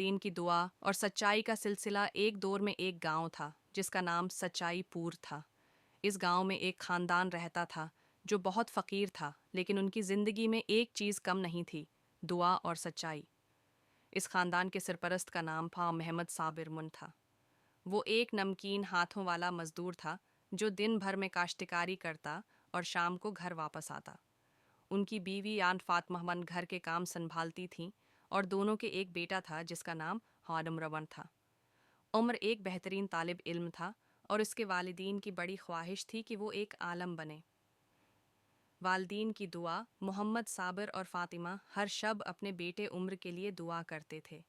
दीन की दुआ और सच्चाई का सिलसिला। एक दौर में एक गांव था जिसका नाम सच्चाई पूर था। इस गांव में एक खानदान रहता था जो बहुत फ़कीर था, लेकिन उनकी ज़िंदगी में एक चीज़ कम नहीं थी, दुआ और सच्चाई। इस खानदान के सरपरस्त का नाम था मोहम्मद साबिर मुन था। वो एक नमकीन हाथों वाला मजदूर था जो दिन भर में काश्तकारी करता और शाम को घर वापस आता। उनकी बीवी आन फातिमा मन घर के काम संभालती थीं और दोनों के एक बेटा था जिसका नाम हादम रवन था। उमर एक बेहतरीन तालिब इल्म था और उसके वालिदीन की बड़ी ख्वाहिश थी कि वो एक आलम बने। वालिदीन की दुआ, मोहम्मद साबिर और फातिमा हर शब अपने बेटे उम्र के लिए दुआ करते थे।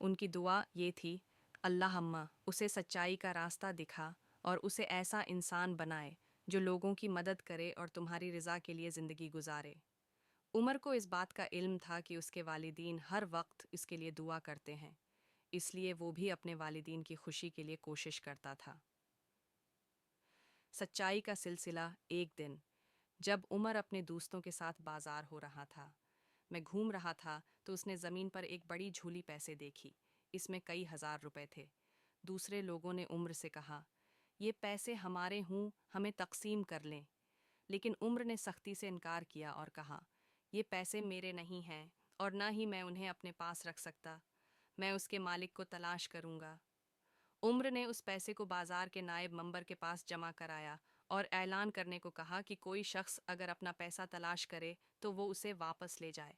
उनकी दुआ ये थी, अल्लाहम्मा उसे सच्चाई का रास्ता दिखा और उसे ऐसा इंसान बनाए जो लोगों की मदद करे और तुम्हारी रज़ा के लिए ज़िंदगी गुजारे। उमर को इस बात का इल्म था कि उसके वालिदीन हर वक्त इसके लिए दुआ करते हैं, इसलिए वो भी अपने वालिदीन की खुशी के लिए कोशिश करता था। सच्चाई का सिलसिला। एक दिन जब उमर अपने दोस्तों के साथ बाजार हो रहा था, मैं घूम रहा था तो उसने ज़मीन पर एक बड़ी झूली पैसे देखी। इसमें कई हजार रुपए थे। दूसरे लोगों ने उम्र से कहा, ये पैसे हमारे हूँ, हमें तकसीम कर लें। लेकिन उम्र ने सख्ती से इनकार किया और कहा, ये पैसे मेरे नहीं हैं और ना ही मैं उन्हें अपने पास रख सकता। मैं उसके मालिक को तलाश करूँगा। उम्र ने उस पैसे को बाजार के नायब मंबर के पास जमा कराया और ऐलान करने को कहा कि कोई शख्स अगर अपना पैसा तलाश करे तो वो उसे वापस ले जाए।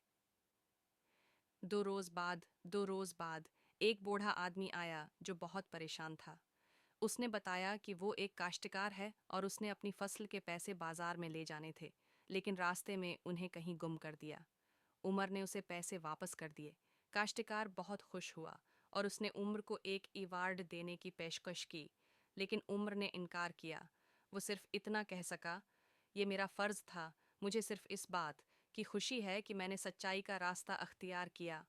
2 रोज़ बाद एक बूढ़ा आदमी आया जो बहुत परेशान था। उसने बताया कि वो एक काश्तकार है और उसने अपनी फसल के पैसे बाजार में ले जाने थे, लेकिन रास्ते में उन्हें कहीं गुम कर दिया। उमर ने उसे पैसे वापस कर दिए। काश्तकार बहुत खुश हुआ और उसने उम्र को एक इवार्ड देने की पेशकश की, लेकिन उम्र ने इनकार किया। वो सिर्फ इतना कह सका, ये मेरा फ़र्ज़ था, मुझे सिर्फ इस बात की खुशी है कि मैंने सच्चाई का रास्ता अख्तियार किया।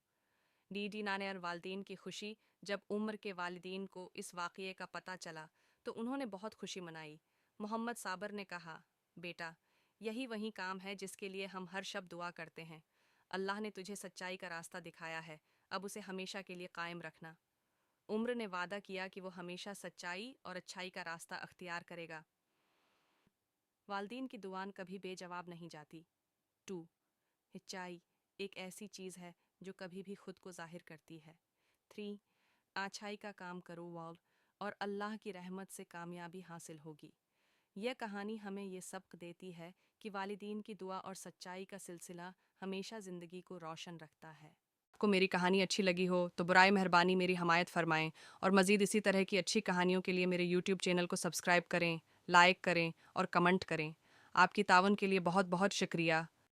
डीडी नाने और वालदीन की खुशी। जब उम्र के वालिदीन को इस वाक़ये का पता चला तो उन्होंने बहुत खुशी मनाई। मोहम्मद साबर ने कहा, बेटा, यही वही काम है जिसके लिए हम हर शब दुआ करते हैं। अल्लाह ने तुझे सच्चाई का रास्ता दिखाया है, अब उसे हमेशा के लिए कायम रखना। उम्र ने वादा किया कि वो हमेशा सच्चाई और अच्छाई का रास्ता अख्तियार करेगा। वालदीन की दुआन कभी बेजवाब नहीं जाती। 2. सच्चाई एक ऐसी चीज़ है जो कभी भी खुद को जाहिर करती है। 3. अच्छाई का काम करो वाल और अल्लाह की रहमत से कामयाबी हासिल होगी। यह कहानी हमें ये सबक देती है कि वालिदीन की दुआ और सच्चाई का सिलसिला हमेशा ज़िंदगी को रोशन रखता है। आपको मेरी कहानी अच्छी लगी हो तो बुराए मेहरबानी मेरी हमायत फरमाएं और मज़ीद इसी तरह की अच्छी कहानियों के लिए मेरे यूट्यूब चैनल को सब्सक्राइब करें, लाइक करें और कमेंट करें। आपकी तावन के लिए बहुत बहुत शुक्रिया।